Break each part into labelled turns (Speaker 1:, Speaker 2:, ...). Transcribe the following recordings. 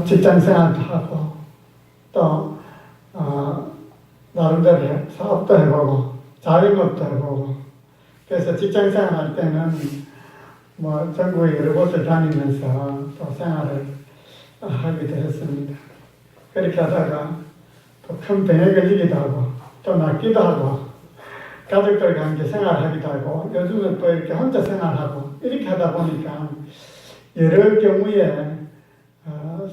Speaker 1: 직장생활도 하고 또 나름대로 사업도 해보고 자영업도 해보고 그래서 직장생활 할 때는 뭐 전국에 여러 곳을 다니면서 또 생활을 하기도 했습니다. 그렇게 하다가 또 큰 병에 걸리기도 하고 또 낫기도 하고 가족들과 함께 생활하기도 하고 요즘은 또 이렇게 혼자 생활하고 이렇게 하다 보니까 여러 경우에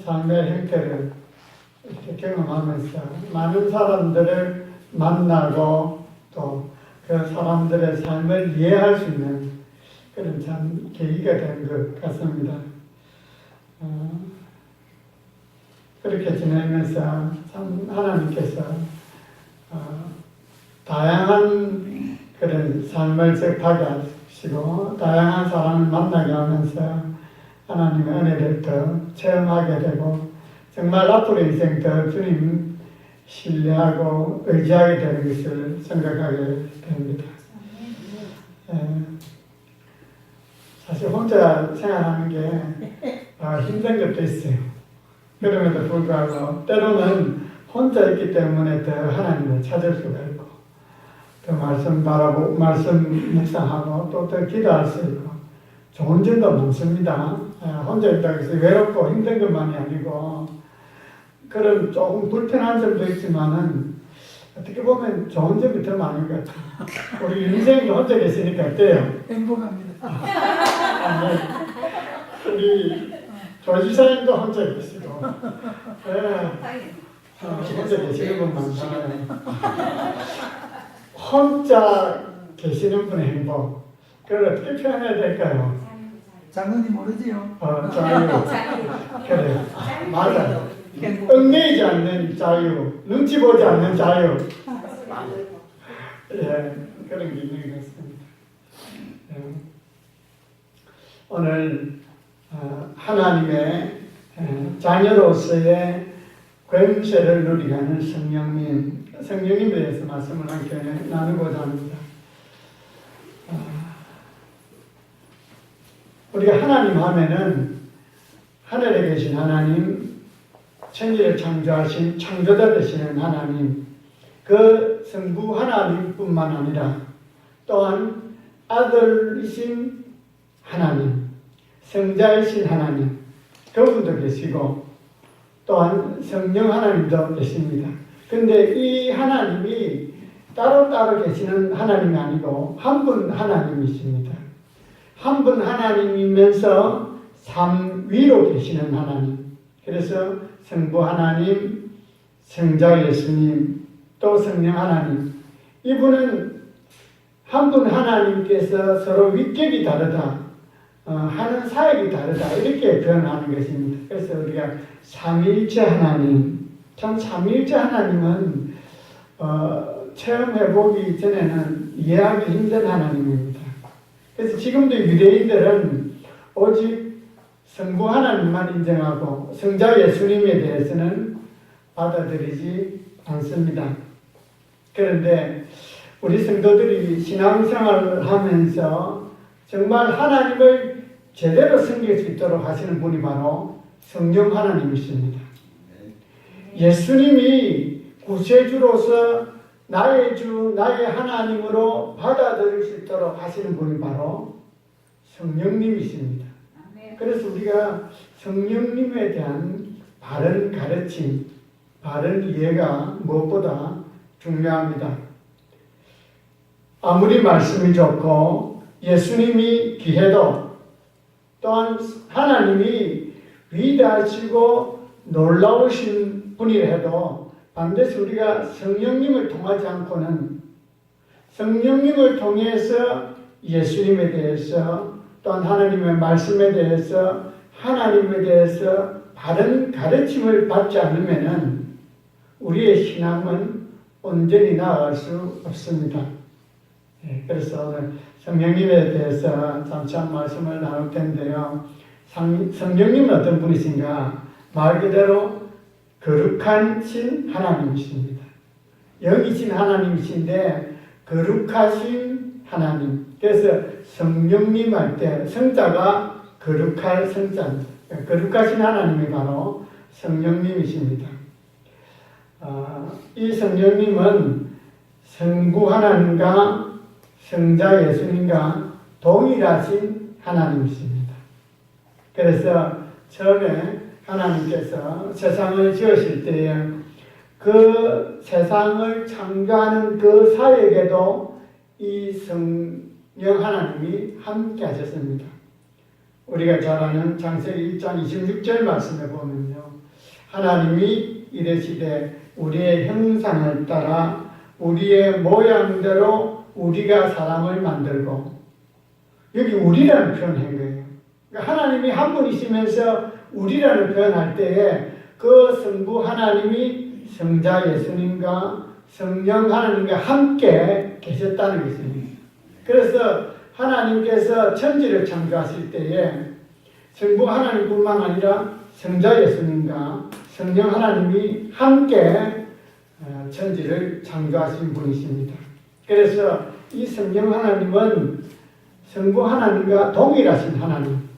Speaker 1: 삶의 형태를 이렇게 경험하면서 많은 사람들을 만나고 또 그 사람들의 삶을 이해할 수 있는 그런 참 계기가 된 것 같습니다. 그렇게 지내면서 참 하나님께서 다양한 그런 삶을 접하게 하시고 다양한 사람을 만나게 하면서 하나님의 은혜를 더 체험하게 되고 정말 앞으로 인생 더 주님 신뢰하고 의지하게 되는 것을 생각하게 됩니다. 사실 혼자 생활하는 게 힘든 것도 있어요. 그럼에도 불구하고 때로는 혼자 있기 때문에 더 하나님을 찾을 수가 있고 더 말씀 바라보고 말씀 묵상하고 또 더 기도할 수 있고 좋은 점도 많습니다. 혼자 있다고 해서 외롭고 힘든 것만이 아니고 그런 조금 불편한 점도 있지만은 어떻게 보면 좋은 점이 더 많은 것 같아요. 우리 인생도 혼자 계시니까 어때요?
Speaker 2: 행복합니다.
Speaker 1: 우리 조지사님도 혼자 계시고 혼자 계시는 분 많잖아요. 혼자 계시는 분의 행복 그걸 어떻게 표현해야 될까요?
Speaker 2: 장로님 모르지요?
Speaker 1: 자유. 그래요. 맞아요. 얽매이지 않는 자유, 눈치 보지 않는 자유. 예, 그런 게 있는 것 같습니다. 오늘 하나님의 자녀로서의 권세를 누리는 성령님에 대해서 말씀을 함께 나누고자 합니다. 우리가 하나님 하면은 하늘에 계신 하나님, 천지를 창조하신 창조자 되시는 하나님, 그 성부 하나님뿐만 아니라 또한 아들이신 하나님, 성자이신 하나님, 그분도 계시고 또한 성령 하나님도 계십니다. 근데 이 하나님이 따로따로 계시는 하나님이 아니고 한 분 하나님이십니다. 한 분 하나님이면서 삼위로 계시는 하나님. 그래서 성부 하나님, 성자 예수님, 또 성령 하나님. 이분은 한 분 하나님께서 서로 위격이 다르다. 하는 사역이 다르다. 이렇게 표현하는 것입니다. 그래서 우리가 삼위일체 하나님. 참 삼위일체 하나님은 체험해보기 전에는 이해하기 힘든 하나님입니다. 그래서 지금도 유대인들은 오직 성부 하나님만 인정하고 성자 예수님에 대해서는 받아들이지 않습니다. 그런데 우리 성도들이 신앙생활을 하면서 정말 하나님을 제대로 섬길 수 있도록 하시는 분이 바로 성령 하나님이십니다. 예수님이 구세주로서 나의 주, 나의 하나님으로 받아들일 수 있도록 하시는 분이 바로 성령님이십니다. 그래서 우리가 성령님에 대한 바른 가르침, 바른 이해가 무엇보다 중요합니다. 아무리 말씀이 좋고 예수님이 귀해도 또한 하나님이 위대하시고 놀라우신 분이라 해도 반드시 우리가 성령님을 통하지 않고는 성령님을 통해서 예수님에 대해서 또한 하나님의 말씀에 대해서 하나님에 대해서 바른 가르침을 받지 않으면은 우리의 신앙은 온전히 나아갈 수 없습니다. 그래서 오늘 성령님에 대해서 잠시 한 말씀을 나눌 텐데요. 성령님은 어떤 분이신가? 말 그대로 거룩하신 하나님이십니다. 영이신 하나님이신데 거룩하신 하나님. 그래서 성령님 할 때 성자가 거룩할 성자입니다. 거룩하신 하나님이 바로 성령님이십니다. 이 성령님은 성부 하나님과 성자 예수님과 동일하신 하나님이십니다. 그래서 처음에 하나님께서 세상을 지으실 때에 그 세상을 창조하는 그 사역에도 이 성령 하나님이 함께 하셨습니다. 우리가 잘 아는 창세기 1장 26절 말씀에 보면요. 하나님이 이르시되 우리의 형상을 따라 우리의 모양대로 우리가 사람을 만들고, 여기 우리라는 표현을 한 거예요. 그러니까 하나님이 한 분이시면서 우리라는 표현할 때에 그 성부 하나님이 성자 예수님과 성령 하나님과 함께 계셨다는 것입니다. 그래서 하나님께서 천지를 창조하실 때에 성부 하나님뿐만 아니라 성자 예수님과 성령 하나님이 함께 천지를 창조하신 분이십니다. 그래서 이 성령 하나님은 성부 하나님과 동일하신 하나님,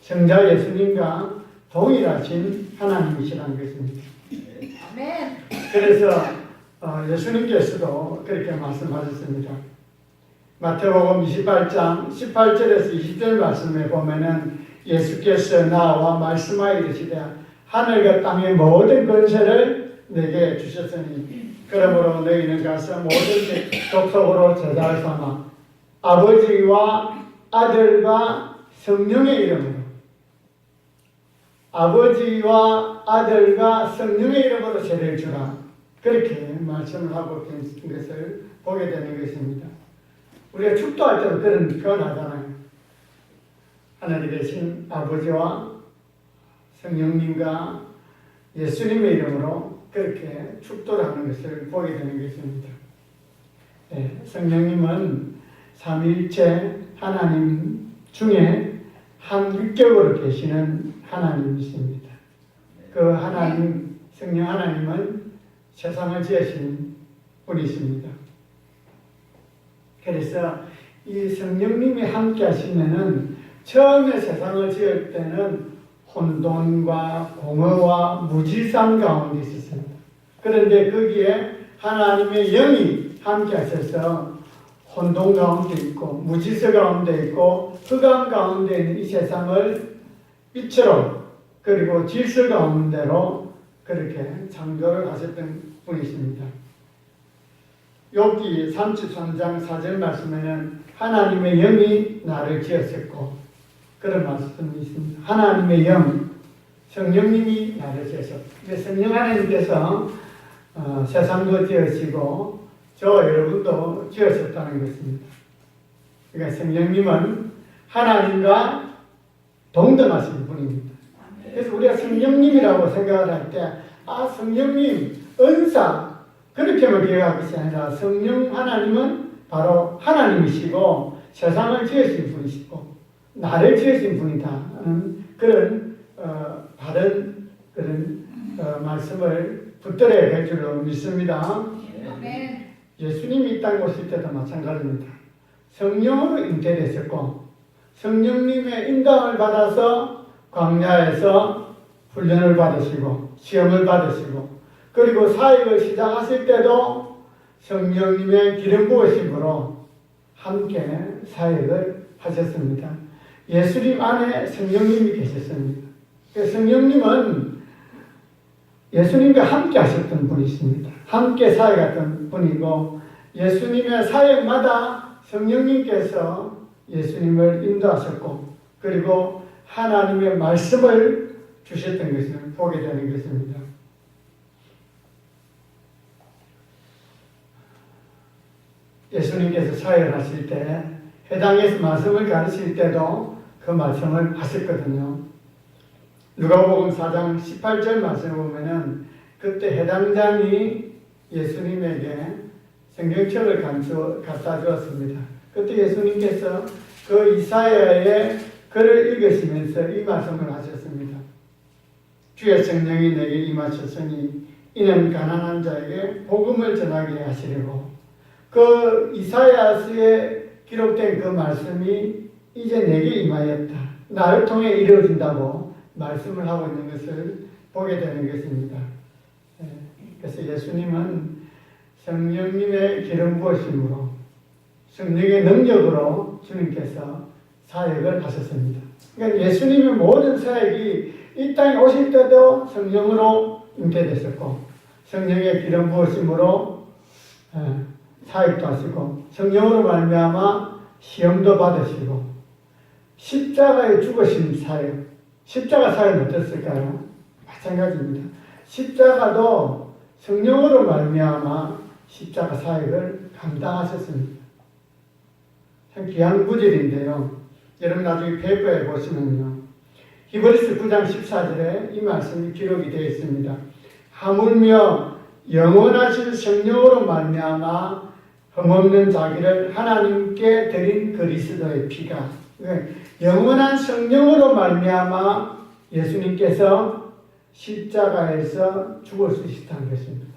Speaker 1: 성자 예수님과 동일하신 하나님이시라는 것입니다.
Speaker 3: 아멘.
Speaker 1: 그래서 예수님께서도 그렇게 말씀하셨습니다. 마태복음 28장 18절에서 20절 말씀에 보면은 예수께서 나와 말씀하여 이르시되 하늘과 땅의 모든 권세를 내게 주셨으니 그러므로 너희는 가서 모든 족속으로 제자를 삼아 아버지와 아들과 성령의 이름으로, 아버지와 아들과 성령의 이름으로 세례를 주라, 그렇게 말씀을 하고 계신 것을 보게 되는 것입니다. 우리가 축도할 때도 그런 표현하잖아요. 하나님 계신 아버지와 성령님과 예수님의 이름으로 그렇게 축도를 하는 것을 보게 되는 것입니다. 네, 성령님은 삼위일체 하나님 중에 한 육격으로 계시는 하나님이십니다. 그 하나님, 성령 하나님은 세상을 지으신 분이십니다. 그래서 이 성령님이 함께 하시면은 처음에 세상을 지을 때는 혼돈과 공허와 무질서함 가운데 있었습니다. 그런데 거기에 하나님의 영이 함께 하셔서 혼돈 가운데 있고 무질서 가운데 있고 흑암 가운데 있는 이 세상을 빛으로 그리고 질서 가운데로 그렇게 창조를 하셨던 분이십니다. 욥기 33장 4절 말씀에는 하나님의 영이 나를 지었었고, 그런 말씀이 있습니다. 하나님의 영, 성령님이 나를 지었었고, 성령 하나님께서 세상도 지으시고 저 여러분도 지으셨다는 것입니다. 그러니까 성령님은 하나님과 동등하신 분입니다. 그래서 우리가 성령님이라고 생각을 할 때, 성령님, 은사, 그렇게만 기억할 것이 아니라 성령 하나님은 바로 하나님이시고 세상을 지으신 분이시고 나를 지으신 분이다. 그런 바른 그런 말씀을 붙들어야 될 줄로 믿습니다.
Speaker 3: 아멘.
Speaker 1: 예수님이 이 땅에 오실 때도 마찬가지입니다. 성령으로 잉태되셨고 성령님의 인도함을 받아서 광야에서 훈련을 받으시고 시험을 받으시고, 그리고 사역을 시작하실 때도 성령님의 기름 부으심으로 함께 사역을 하셨습니다. 예수님 안에 성령님이 계셨습니다. 성령님은 예수님과 함께 하셨던 분이십니다. 함께 사역했던 분이고, 예수님의 사역마다 성령님께서 예수님을 인도하셨고, 그리고 하나님의 말씀을 주셨던 것을 보게 되는 것입니다. 예수님께서 사역을 하실 때 해당에서 말씀을 가르칠 때도 그 말씀을 하셨거든요. 누가복음 4장 18절 말씀을 보면은 그때 해당장이 예수님에게 성경책을 갖다 주었습니다. 그때 예수님께서 그 이사야의 글을 읽으시면서 이 말씀을 하셨습니다. 주의 성령이 내게 임하셨으니 이는 가난한 자에게 복음을 전하게 하시려고, 그 이사야서에 기록된 그 말씀이 이제 내게 임하였다, 나를 통해 이루어진다고 말씀을 하고 있는 것을 보게 되는 것입니다. 그래서 예수님은 성령님의 기름 부으심으로 성령의 능력으로 주님께서 사역을 하셨습니다. 그러니까 예수님의 모든 사역이 이 땅에 오실 때도 성령으로 잉태되셨고 성령의 기름 부으심으로 사역도 하시고 성령으로 말미암아 시험도 받으시고 십자가에 죽으신 사역, 십자가 사역은 어땠을까요? 마찬가지입니다. 십자가도 성령으로 말미암아 십자가 사역을 감당하셨습니다. 참 귀한 구절인데요. 여러분 나중에 페이퍼에 보시면요. 히브리서 9장 14절에 이 말씀이 기록이 되어 있습니다. 하물며 영원하신 성령으로 말미암아 흠없는 자기를 하나님께 드린 그리스도의 피가 영원한 성령으로 말미암아 예수님께서 십자가에서 죽을 수 있었다는 것입니다.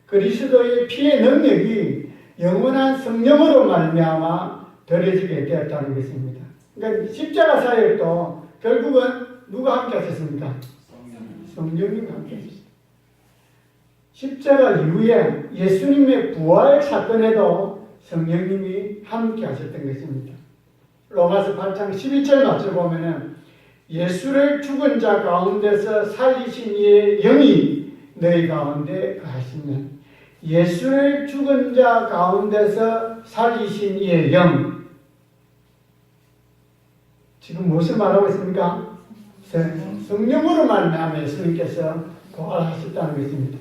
Speaker 1: 그리스도의 피의 능력이 영원한 성령으로 말미암아 드려지게 되었다는 것입니다. 그러니까 십자가 사역도 결국은 누가 함께 하셨습니까? 성령님이 함께 하셨습니다. 십자가 이후에 예수님의 부활 사건에도 성령님이 함께 하셨던 것입니다. 로마서 8장 12절 맞춰 보면은 예수를 죽은 자 가운데서 살리신 이의 영이 너희 가운데 거하시면 예수를 죽은 자 가운데서 살리신 이의 영 지금 무엇을 말하고 있습니까? 성령으로 말미암아 예수님께서 부활하셨다는 것입니다.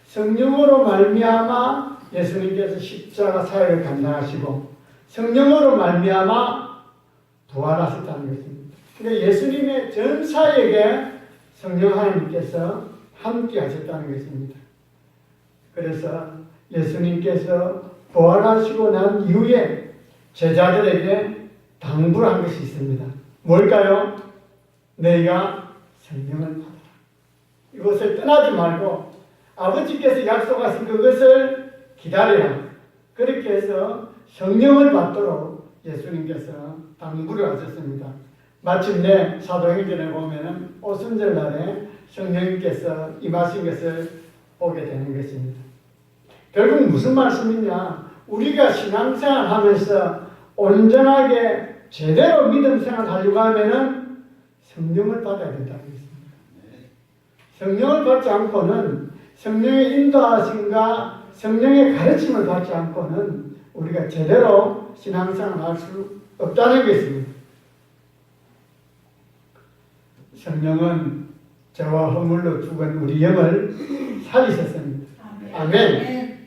Speaker 1: 성령으로 말미암아 예수님께서 십자가 사역을 감당하시고 성령으로 말미암아 부활하셨다는 것입니다. 그러니까 예수님의 전 사역에 성령 하나님께서 함께 하셨다는 것입니다. 그래서 예수님께서 부활하시고 난 이후에 제자들에게 당부를 한 것이 있습니다. 뭘까요? 너희가 성령을 받아라. 이것을 떠나지 말고 아버지께서 약속하신 그것을 기다려라. 그렇게 해서 성령을 받도록 예수님께서 당부를 하셨습니다. 마침내 사도행전에 보면 오순절 날에 성령님께서 임하신 것을 보게 되는 것입니다. 결국 무슨 말씀이냐? 우리가 신앙생활 하면서 온전하게 제대로 믿음 생활 하려고 하면은 성령을 받아야 된다는 것입니다. 성령을 받지 않고는 성령의 인도하심과 성령의 가르침을 받지 않고는 우리가 제대로 신앙생활을 할 수 없다는 것입니다. 성령은 저와 허물로 죽은 우리 영을 살리셨습니다. 아멘.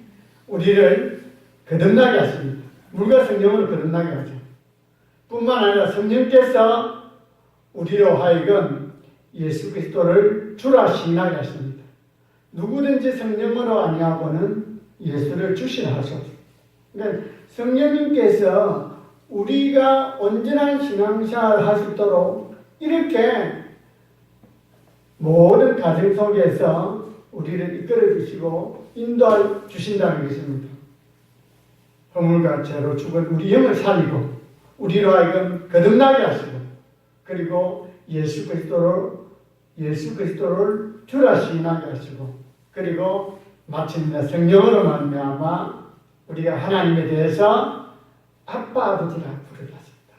Speaker 1: 우리를 거듭나게 하십니다. 물과 성령으로 거듭나게 하죠. 뿐만 아니라 성령께서 우리로 하여금 예수 그리스도를 주라 시인하게 하십니다. 누구든지 성령으로 아니하고는 예수를 주시라 하소서. 그러니까 성령님께서 우리가 온전한 신앙생활을 할 수 있도록 이렇게 모든 가정 속에서 우리를 이끌어 주시고 인도해 주신다는 것입니다. 허물과 죄로 죽은 우리 영을 살리고 우리로 하여금 거듭나게 하시고 그리고 예수 그리스도를 주라 시인하게 하시고 그리고 마침내 성령으로 말미암아 우리가 하나님에 대해서 아빠 아버지라 부르게 하십니다.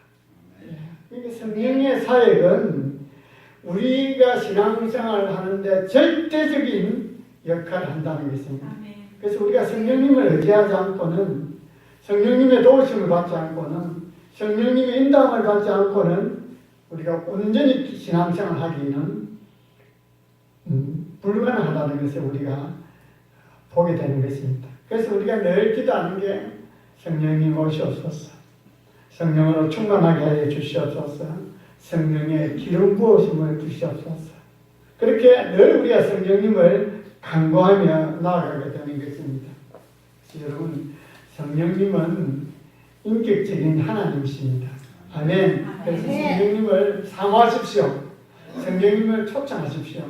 Speaker 1: 그러니까 성령의 사역은 우리가 신앙생활을 하는데 절대적인 역할을 한다는 것입니다. 그래서 우리가 성령님을 의지하지 않고는 성령님의 도우심을 받지 않고는 성령님의 인도함을 받지 않고는 우리가 온전히 신앙생활을 하기는 불가능하다는 것을 우리가 보게 되는 것입니다. 그래서 우리가 늘 기도하는 게 성령님 오시옵소서, 성령으로 충만하게 하여 주시옵소서, 성령의 기름 부으심을 주시옵소서. 그렇게 늘 우리가 성령님을 간구하며 나아가게 되는 것입니다. 여러분, 성령님은 인격적인 하나님이십니다. 아멘. 그래서 성령님을 사모하십시오. 성령님을 초청하십시오.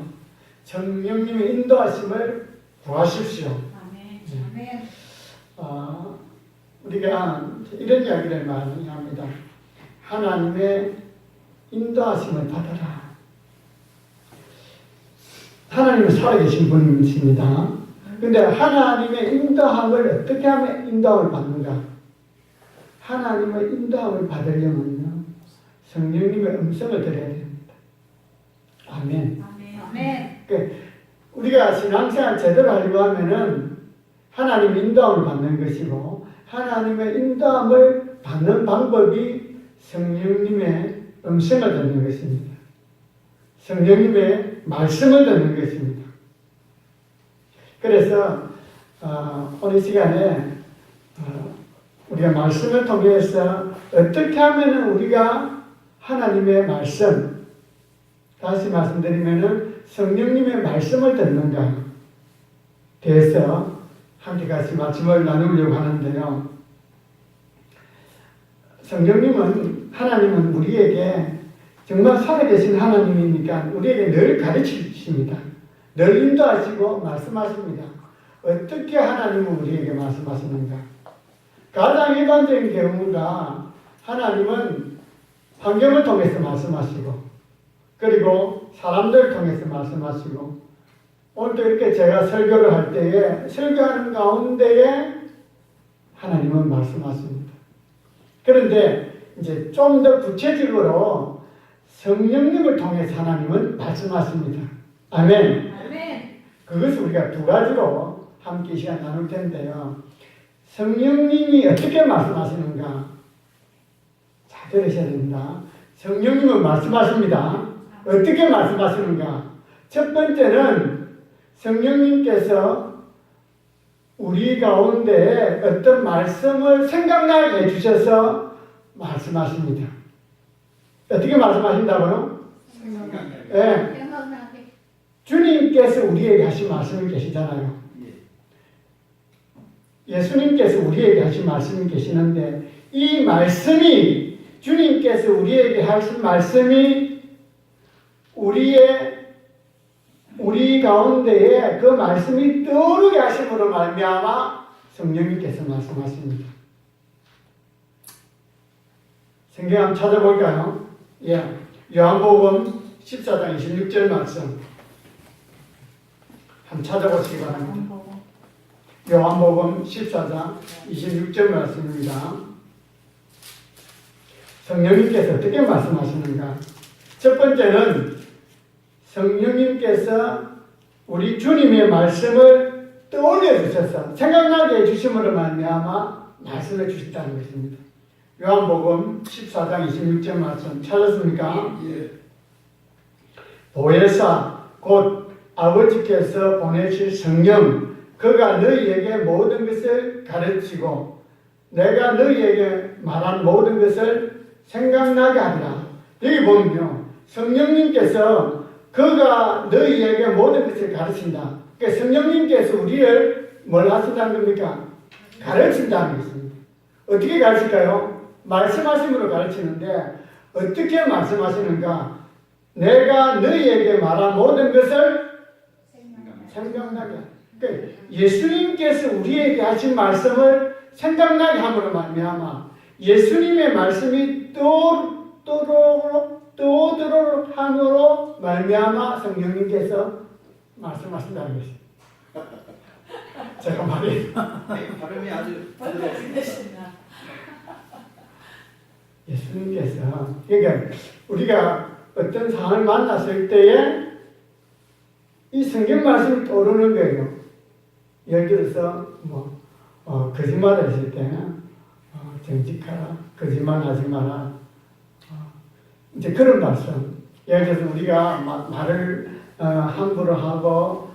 Speaker 1: 성령님의 인도하심을 구하십시오.
Speaker 3: 아멘.
Speaker 1: 우리가 이런 이야기를 많이 합니다. 하나님의 인도하심을 받아라. 하나님은 살아계신 분이십니다. 근데 하나님의 인도함을 어떻게 하면 인도함을 받는가? 하나님의 인도함을 받으려면요, 성령님의 음성을 들어야 됩니다. 아멘.
Speaker 3: 아멘.
Speaker 1: 그러니까 우리가 신앙생활 제대로 하려고 하면은 하나님 인도함을 받는 것이고, 하나님의 인도함을 받는 방법이 성령님의 음성을 듣는 것입니다. 성령님의 말씀을 듣는 것입니다. 그래서 오늘 시간에 우리가 말씀을 통해서 어떻게 하면 우리가 하나님의 말씀, 다시 말씀드리면은 성령님의 말씀을 듣는가 대해서 함께 같이 말씀을 나누려고 하는데요. 성령님은, 하나님은 우리에게 정말 살아계신 하나님이니까 우리에게 늘 가르치십니다. 늘 인도하시고 말씀하십니다. 어떻게 하나님은 우리에게 말씀하시는가? 가장 일반적인 경우가 하나님은 환경을 통해서 말씀하시고, 그리고 사람들을 통해서 말씀하시고, 오늘도 이렇게 제가 설교를 할 때에 설교하는 가운데에 하나님은 말씀하십니다. 그런데 이제 좀 더 구체적으로 성령님을 통해서 하나님은 말씀하십니다. 아멘.
Speaker 3: 아멘.
Speaker 1: 그것을 우리가 두 가지로 함께 시간 나눌 텐데요. 성령님이 어떻게 말씀하시는가? 잘 들으셔야 됩니다. 성령님은 말씀하십니다. 어떻게 말씀하시는가? 첫 번째는 성령님께서 우리 가운데 어떤 말씀을 생각나게 해주셔서 말씀하십니다. 어떻게 말씀하신다고요? 예.
Speaker 3: 생각나게.
Speaker 1: 주님께서 우리에게 하신 말씀이 계시잖아요. 예수님께서 우리에게 하신 말씀이 계시는데, 이 말씀이, 주님께서 우리에게 하신 말씀이 우리 가운데에 그 말씀이 떠오르게 하심으로 말미암아 성령님께서 말씀하십니다. 성경 한번 찾아볼까요? 예. 요한복음 14장 26절 말씀 한번 찾아보시기 바랍니다. 요한복음 14장 26절 말씀입니다. 성령님께서 어떻게 말씀하시는가? 첫 번째는 성령님께서 우리 주님의 말씀을 떠올려 주셔서 생각나게 해주심으로 말미암아 말씀해 주셨다는 것입니다. 요한복음 14장 26절 말씀 찾았습니까?
Speaker 2: 예.
Speaker 1: 보혜사 곧 아버지께서 보내실 성령, 그가 너희에게 모든 것을 가르치고 내가 너희에게 말한 모든 것을 생각나게 하리라. 여기 보면요, 성령님께서 그가 너희에게 모든 것을 가르친다. 그러니까 성령님께서 우리를 뭘 하신다는 겁니까? 가르친다는 것입니다. 어떻게 가르칠까요? 말씀하심으로 가르치는데 어떻게 말씀하시는가? 내가 너희에게 말한 모든 것을 생각나게. 그러니까 예수님께서 우리에게 하신 말씀을 생각나게 함으로 말미암아 예수님의 말씀이 떠오르도록 함으로 말미암아 성령님께서 말씀하신다는 것입니다. 제가 말이
Speaker 2: 발음이 아주
Speaker 1: 예수님께서, 그러니까 우리가 어떤 상황을 만났을 때에 이 성경 말씀이 떠오르는 거예요. 예를 들어서 거짓말을 했을 때는 정직하라, 거짓말하지 마라, 이제 그런 말씀. 예를 들어서 우리가 말을 함부로 하고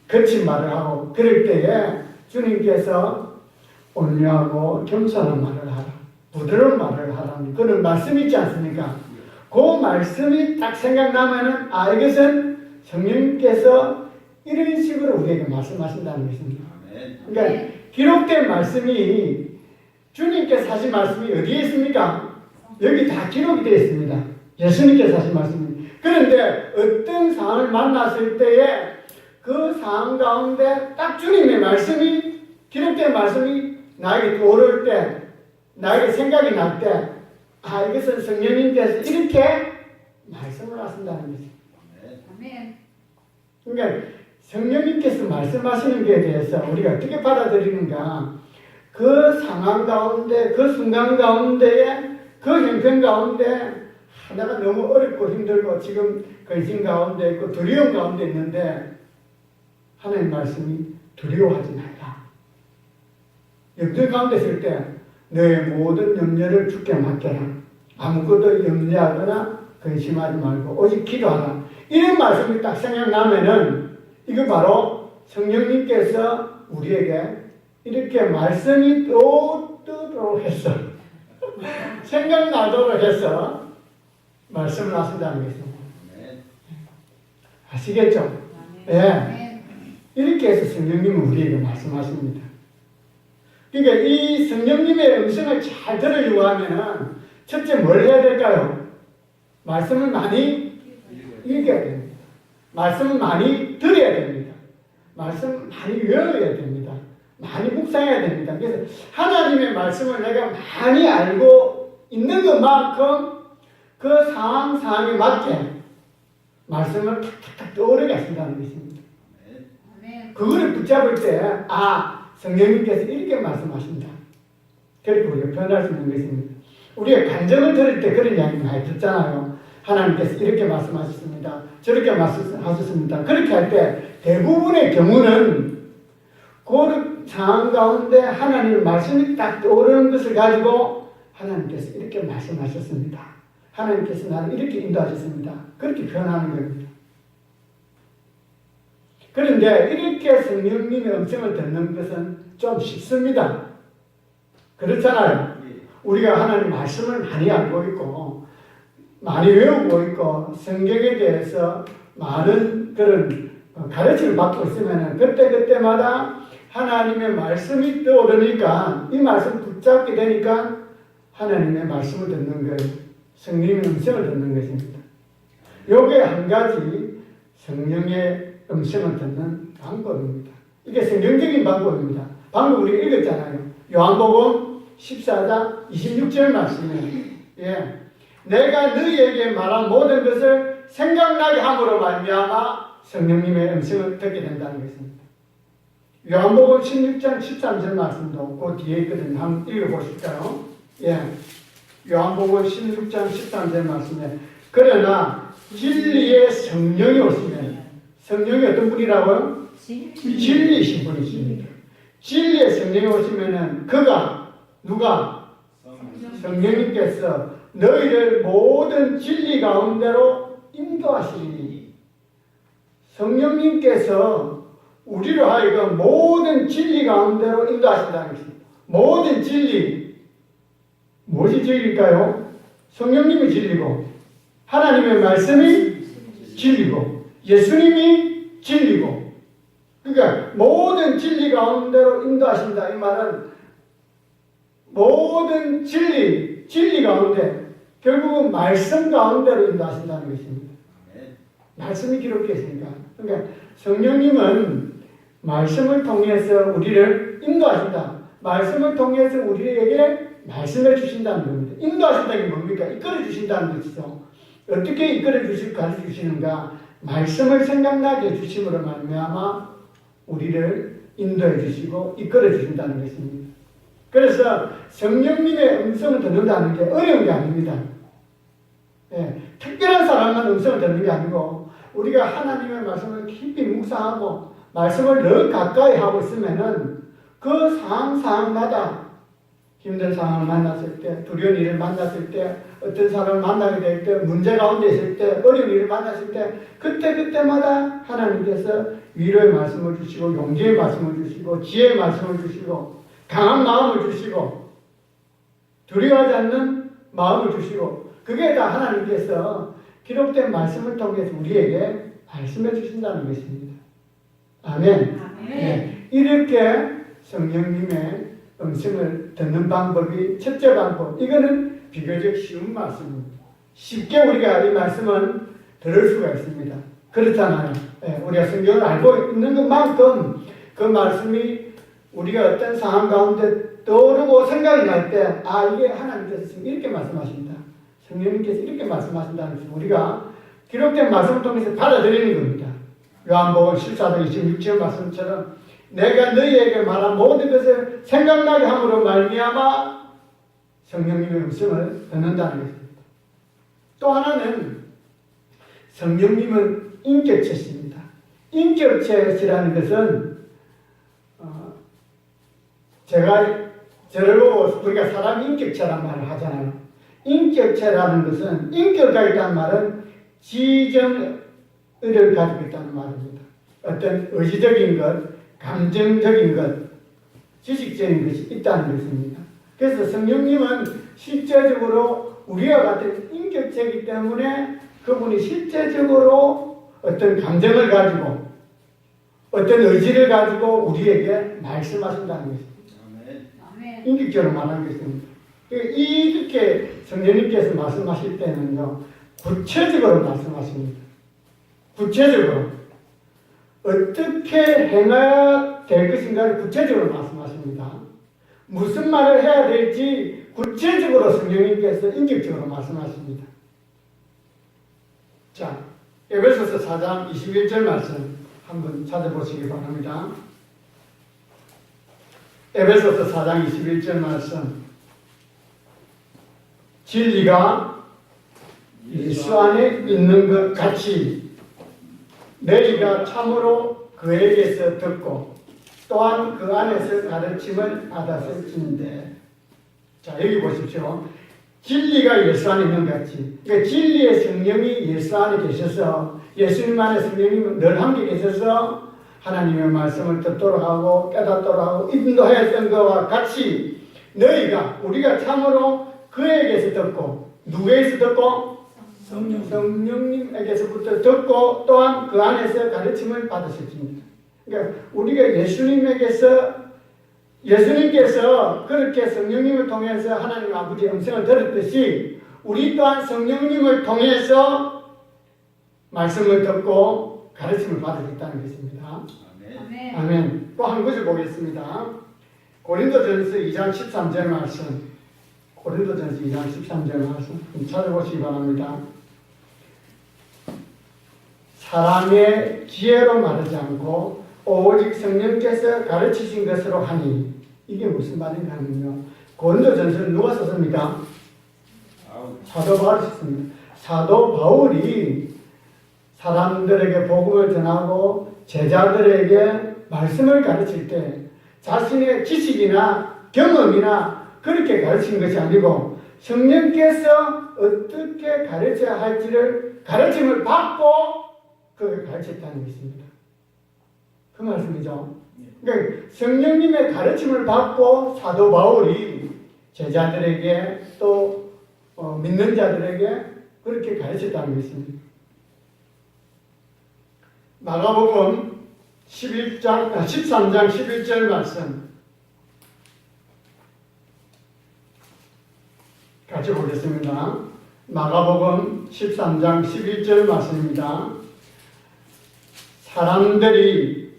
Speaker 1: 거친 말을 하고 그럴 때에 주님께서 온유하고 겸손한 말을 하라, 부드러운 말을 하라는 그런 말씀이 있지 않습니까? 그 말씀이 딱 생각나면은 이것은 성령님께서 이런 식으로 우리에게 말씀하신다는 것입니다. 그러니까 기록된 말씀이, 주님께서 하신 말씀이 어디에 있습니까? 여기 다 기록이 되어 있습니다. 예수님께서 하신 말씀이. 그런데 어떤 상황을 만났을 때에 그 상황 가운데 딱 주님의 말씀이, 기록된 말씀이 나에게 떠오를 때, 나에게 생각이 날 때, 이것은 성령님께서 이렇게 말씀을 하신다는 것입니다.
Speaker 3: 아멘.
Speaker 1: 그러니까 성령님께서 말씀하시는 것에 대해서 우리가 어떻게 받아들이는가, 그 상황 가운데, 그 순간 가운데에, 그 형편 가운데 내가 너무 어렵고 힘들고 지금 근심 가운데 있고 두려움 가운데 있는데 하나님 말씀이 두려워하지 말라. 염려 가운데 있을 때 너의 모든 염려를 주께 맡겨라. 아무것도 염려하거나 근심하지 말고 오직 기도하라. 이런 말씀이 딱 생각나면은 이거 바로 성령님께서 우리에게 이렇게 말씀이 또 뜨도록 했어. 생각나도록 해서 말씀을 하신다는 것입니다. 아시겠죠? 예. 이렇게 해서 성령님은 우리에게 말씀하십니다. 그러니까 이 성령님의 음성을 잘 들으려고 하면은 첫째 뭘 해야 될까요? 말씀을 많이 읽어야 됩니다. 말씀을 많이 들어야 됩니다. 말씀을 많이 외워야 됩니다. 많이 묵상해야 됩니다. 그래서 하나님의 말씀을 내가 많이 알고 있는 것만큼 그 상황에 맞게 말씀을 탁탁탁 떠오르게 하신다는 것입니다. 그거를 붙잡을 때, 성령님께서 이렇게 말씀하신다. 그렇게 우리가 표현할 수 있는 것입니다. 우리가 간증을 들을 때 그런 이야기 많이 듣잖아요. 하나님께서 이렇게 말씀하셨습니다. 저렇게 말씀하셨습니다. 그렇게 할 때 대부분의 경우는 그 상황 가운데 하나님의 말씀이 딱 떠오르는 것을 가지고 하나님께서 이렇게 말씀하셨습니다. 하나님께서 나를 이렇게 인도하셨습니다. 그렇게 표현하는 겁니다. 그런데 이렇게 성령님의 음성을 듣는 것은 좀 쉽습니다. 그렇잖아요. 우리가 하나님 말씀을 많이 알고 있고 많이 외우고 있고 성경에 대해서 많은 그런 가르침을 받고 있으면 그때마다 하나님의 말씀이 떠오르니까 이 말씀 붙잡게 되니까 하나님의 말씀을 듣는 거예요. 성령의 음성을 듣는 것입니다. 요게 한 가지 성령의 음성을 듣는 방법입니다. 이게 성경적인 방법입니다. 방금 우리가 읽었잖아요. 요한복음 14장 26절 말씀이에요. 예. 내가 너희에게 말한 모든 것을 생각나게 함으로 말미암아 성령님의 음성을 듣게 된다는 것입니다. 요한복음 16장 13절 말씀도 그 뒤에 있거든요. 한번 읽어보실까요? 예. 요한복음 16장 13절 말씀에 그러나 진리의 성령이 오시면 성령이 어떤 분이라고요? 진리이신 분이십니다. 진리의 성령이 오시면은 그가 누가? 성령님께서 너희를 모든 진리 가운데로 인도하시리니 성령님께서 우리로 하여금 모든 진리 가운데로 인도하신다는 것입니다. 모든 진리 무엇이 진리일까요? 성령님이 진리고 하나님의 말씀이 진리고 예수님이 진리고 그러니까 모든 진리 가운데로 인도하신다. 이 말은 모든 진리 가운데 결국은 말씀 가운데로 인도하신다는 것입니다. 말씀이 기록되어 있으니까. 그러니까 성령님은 말씀을 통해서 우리를 인도하신다. 말씀을 통해서 우리에게 말씀해 주신다는 겁니다. 인도하신다는 게 뭡니까? 이끌어 주신다는 것이죠. 어떻게 이끌어 주시고 가르쳐 주시는가? 말씀을 생각나게 해주심으로 말미암아 우리를 인도해 주시고 이끌어 주신다는 것입니다. 그래서 성령님의 음성을 듣는다는 게 어려운 게 아닙니다. 예, 특별한 사람만 음성을 듣는 게 아니고 우리가 하나님의 말씀을 깊이 묵상하고 말씀을 더 가까이 하고 있으면은 그 상황마다 힘든 상황을 만났을 때, 두려운 일을 만났을 때, 어떤 사람을 만나게 될 때, 문제 가운데 있을 때, 어려운 일을 만났을 때, 그때마다 하나님께서 위로의 말씀을 주시고, 용기의 말씀을 주시고, 지혜의 말씀을 주시고, 강한 마음을 주시고, 두려워하지 않는 마음을 주시고, 그게 다 하나님께서 기록된 말씀을 통해서 우리에게 말씀해 주신다는 것입니다. 아멘. 네. 이렇게 성령님의 음성을 듣는 방법이 첫째 방법. 이거는 비교적 쉬운 말씀입니다. 쉽게 우리가 이 말씀은 들을 수가 있습니다. 그렇잖아요. 네, 우리가 성경을 알고 있는 것만큼 그 말씀이 우리가 어떤 상황 가운데 떠오르고 생각이 날 때, 이게 하나님께서 지금 이렇게 말씀하신다. 성령님께서 이렇게 말씀하신다는 것을 우리가 기록된 말씀을 통해서 받아들이는 겁니다. 요한복음 14장 26절 말씀처럼 내가 너희에게 말한 모든 것을 생각나게 함으로 말미암아 성령님의 음성을 듣는다는 것입니다. 또 하나는 성령님은 인격체십니다. 인격체시라는 것은 제가 저를 보고 우리가 사람 인격체란 말을 하잖아요. 인격체라는 것은 인격가 있다는 말은 지정의를 가지고 있다는 말입니다. 어떤 의지적인 것, 감정적인 것, 지식적인 것이 있다는 것입니다. 그래서 성령님은 실제적으로 우리와 같은 인격체이기 때문에 그분이 실제적으로 어떤 감정을 가지고 어떤 의지를 가지고 우리에게 말씀하신다는 것입니다.
Speaker 3: 아멘.
Speaker 1: 인격적으로 말하는 것입니다. 이렇게 성령님께서 말씀하실 때는요, 구체적으로 말씀하십니다. 구체적으로 어떻게 행해야 될 것인가를 구체적으로 말씀하십니다. 무슨 말을 해야 될지 구체적으로 성령님께서 인격적으로 말씀하십니다. 자, 에베소서 4장 21절 말씀 한번 찾아보시기 바랍니다. 에베소서 4장 21절 말씀. 진리가 예수 안에 있는 것 같이 너희가 참으로 그에게서 듣고 또한 그 안에서 가르침을 받았을진데. 자, 여기 보십시오. 진리가 예수 안에 있는 것 같이. 그러니까 진리의 성령이 예수 안에 계셔서 예수님 안에 성령님은 늘 함께 계셔서 하나님의 말씀을 듣도록 하고 깨닫도록 하고 인도하였던 것과 같이 너희가 우리가 참으로 그에게서 듣고 누구에게서 듣고 성령님에게서부터 듣고 또한 그 안에서 가르침을 받으셨습니다. 그러니까 우리가 예수님께서 그렇게 성령님을 통해서 하나님 아버지의 음성을 들었듯이 우리 또한 성령님을 통해서 말씀을 듣고 가르침을 받을 수 있다는 것입니다.
Speaker 3: 아멘.
Speaker 1: 아멘. 또 한 구절 보겠습니다. 고린도전서 2장 13절 말씀. 고린도전서 2장 13절 말씀 찾아보시기 바랍니다. 사람의 지혜로 말하지 않고 오직 성령께서 가르치신 것으로 하니. 이게 무슨 말인가 하면요, 고린도전서는 누가 썼습니까? 사도 바울이 썼습니다. 사도 바울이 사람들에게 복음을 전하고 제자들에게 말씀을 가르칠 때 자신의 지식이나 경험이나 그렇게 가르친 것이 아니고 성령께서 어떻게 가르쳐야 할지를 가르침을 받고 그걸 가르쳤다는 것입니다. 그 말씀이죠. 그러니까 성령님의 가르침을 받고 사도 바울이 제자들에게 또 믿는 자들에게 그렇게 가르쳤다는 것입니다. 마가복음 13장 11절 말씀 같이 보겠습니다. 마가복음 13장 11절 말씀입니다. 사람들이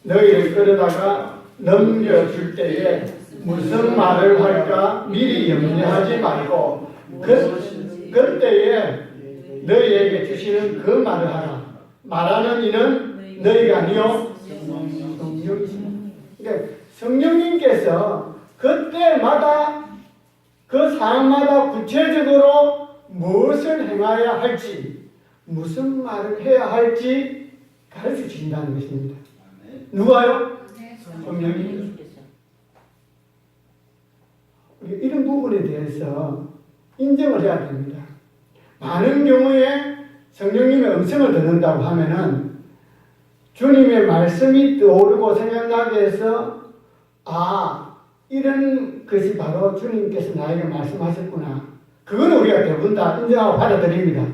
Speaker 1: 너희를 끌어다가 넘겨줄 때에 무슨 말을 할까 미리 염려하지 말고 그때에 너희에게 주시는 그 말을 하라. 말하는 이는 너희가 아니요 성령이십니다. 그러니까 성령님께서 그때마다 그 상황마다 구체적으로 무엇을 행해야 할지 무슨 말을 해야 할지 가르쳐 주신다는 것입니다. 누가요? 성령님. 이런 부분에 대해서 인정을 해야 됩니다. 많은 경우에 성령님의 음성을 듣는다고 하면은 주님의 말씀이 떠오르고 생각나게 해서 이런 것이 바로 주님께서 나에게 말씀하셨구나. 그건 우리가 대부분 다 인정하고 받아들입니다.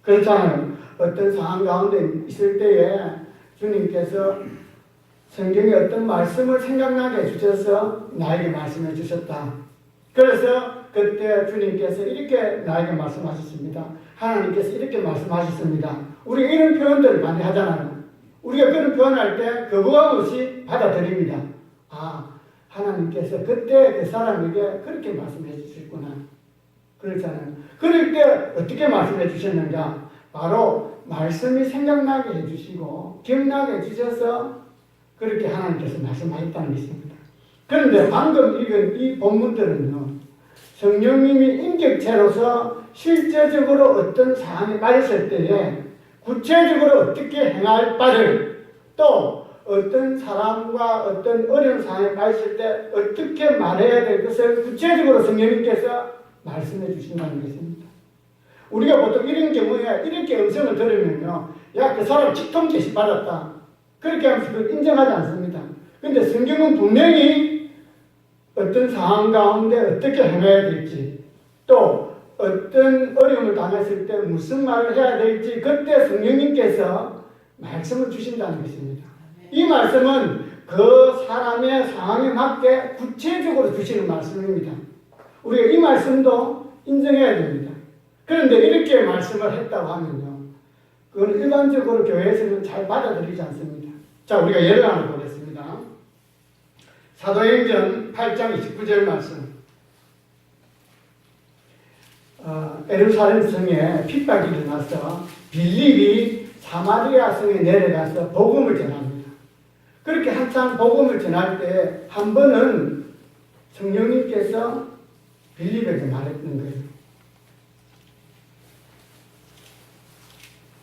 Speaker 1: 그렇잖아요. 어떤 상황 가운데 있을 때에 주님께서 성경에 어떤 말씀을 생각나게 해주셔서 나에게 말씀해 주셨다. 그래서 그때 주님께서 이렇게 나에게 말씀하셨습니다. 하나님께서 이렇게 말씀하셨습니다. 우리가 이런 표현들을 많이 하잖아요. 우리가 그런 표현할 때 거부감 없이 받아들입니다. 하나님께서 그때 그 사람에게 그렇게 말씀해 주셨구나. 그렇잖아요. 그럴 때 어떻게 말씀해 주셨는가? 바로 말씀이 생각나게 해주시고 기억나게 해주셔서 그렇게 하나님께서 말씀하셨다는 것입니다. 그런데 방금 읽은 이 본문들은요, 성령님이 인격체로서 실제적으로 어떤 상황에 빠졌을 때에 구체적으로 어떻게 행할 바를, 또 어떤 사람과 어떤 어려운 상황에 빠졌을 때 어떻게 말해야 될 것을 구체적으로 성령님께서 말씀해 주신다는 것입니다. 우리가 보통 이런 경우에 이렇게 음성을 들으면요, 야, 그 사람 직통 계시 받았다, 그렇게 하면서 그걸 인정하지 않습니다. 근데 성경은 분명히 어떤 상황 가운데 어떻게 행해야 될지, 또 어떤 어려움을 당했을 때 무슨 말을 해야 될지 그때 성령님께서 말씀을 주신다는 것입니다. 이 말씀은 그 사람의 상황에 맞게 구체적으로 주시는 말씀입니다. 우리가 이 말씀도 인정해야 됩니다. 그런데 이렇게 말씀을 했다고 하면요, 그건 일반적으로 교회에서는 잘 받아들이지 않습니다. 자, 우리가 예를 하나 보겠습니다. 사도행전 8장 29절 말씀. 예루살렘 성에 핍박이 일어나서 빌립이 사마리아 성에 내려가서 복음을 전합니다. 그렇게 한참 복음을 전할 때 한 번은 성령님께서 빌립에게 말했던 거예요.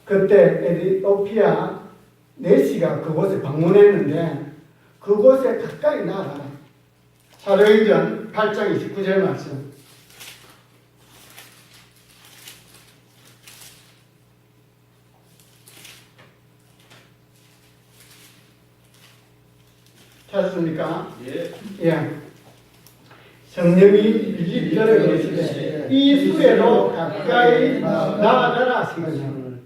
Speaker 1: 그때 에티오피아 네시가 그곳에 방문했는데 그곳에 가까이 나아가라. 사도행전 8장 29절 말씀. 찾았습니까? 예. 성령이 빌립들에게 이르시되 이 수레로 가까이 나아가라 하시거든요.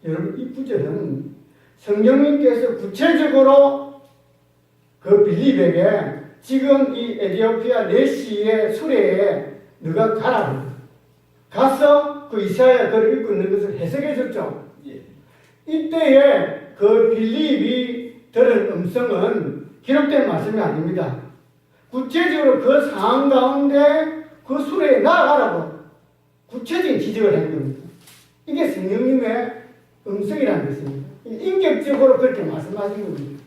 Speaker 1: 여러분, 이 구절은 성령님께서 구체적으로 그 빌립에게 지금 이 에티오피아 네시의 수레에 너가 가라, 가서 그 이사야 글을 읽고 있는 것을 해석해 줬죠. 이때에 그 빌립이 들은 음성은 기록된 말씀이 아닙니다. 구체적으로 그 상황 가운데 그 수레에 나아가라고 구체적인 지적을 하는 겁니다. 이게 성령님의 음성이라는 것입니다. 인격적으로 그렇게 말씀하신 겁니다.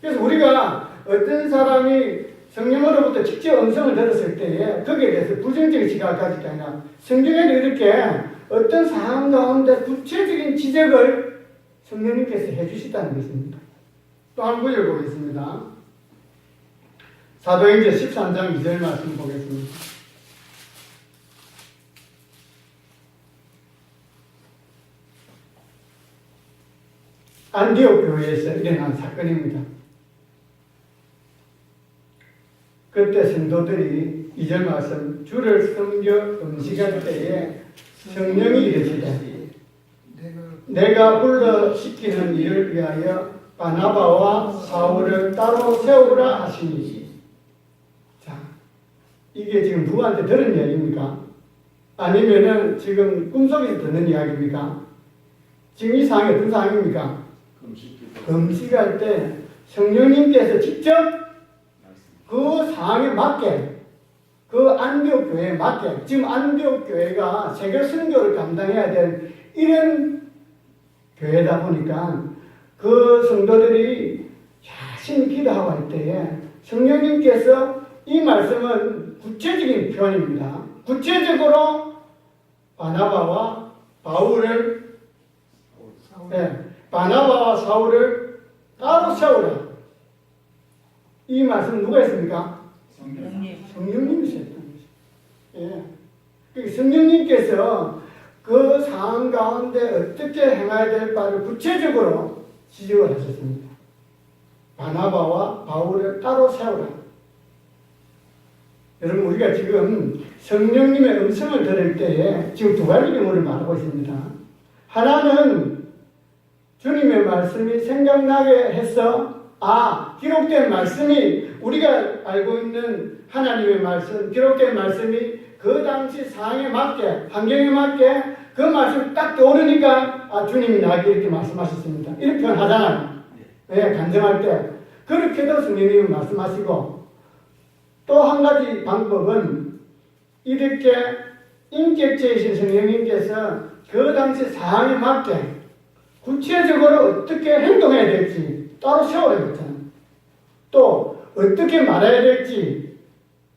Speaker 1: 그래서 우리가 어떤 사람이 성령으로부터 직접 음성을 들었을 때에 거기에 대해서 부정적인 시각을 가질 게 아니라 성경에도 이렇게 어떤 상황 가운데 구체적인 지적을 성령님께서 해주시다는 것입니다. 또 한 구절 보겠습니다. 사도행전 13장 2절 말씀 보겠습니다. 안디옥 교회에서 일어난 사건입니다. 그때 성도들이 2절 말씀, 주를 섬겨 음식할 때에 성령이 이르시되 내가 불러 시키는 일을 위하여 바나바와 사울을 따로 세우라 하시니. 자, 이게 지금 누구한테 들은 이야기입니까? 아니면은 지금 꿈속에서 듣는 이야기입니까? 지금 이 상황이 어떤 상황입니까? 금식할 때 성령님께서 직접 그 상황에 맞게, 그 안디옥 교회에 맞게, 지금 안디옥 교회가 세계 선교를 감당해야 될 이런 교회다 보니까 그 성도들이 열심히 기도하고 할 때에 성령님께서 이 말씀은 구체적인 표현입니다. 구체적으로 바나바와 바울을 바나바와 사울을 따로 세우라. 이 말씀 누가 했습니까? 성령님이 했다는 것이죠. 예. 성령님께서 그 상황 가운데 어떻게 행해야 될 바를 구체적으로 지적을 하셨습니다. 바나바와 바울을 따로 세우라. 여러분, 우리가 지금 성령님의 음성을 들을 때에 지금 두 가지 경우를 말하고 있습니다. 하나는 주님의 말씀이 생각나게 해서 기록된 말씀이, 우리가 알고 있는 하나님의 말씀, 기록된 말씀이 그 당시 상황에 맞게, 환경에 맞게 그 말씀이 딱 떠오르니까 주님이 나에게 이렇게 말씀하셨습니다. 이렇게 표현하잖아요. 네, 간증할 때. 그렇게도 성령님이 말씀하시고, 또 한 가지 방법은 이렇게 인격체이신 성령님께서 그 당시 상황에 맞게 구체적으로 어떻게 행동해야 될지 따로 세워야 되잖아요. 또 어떻게 말해야 될지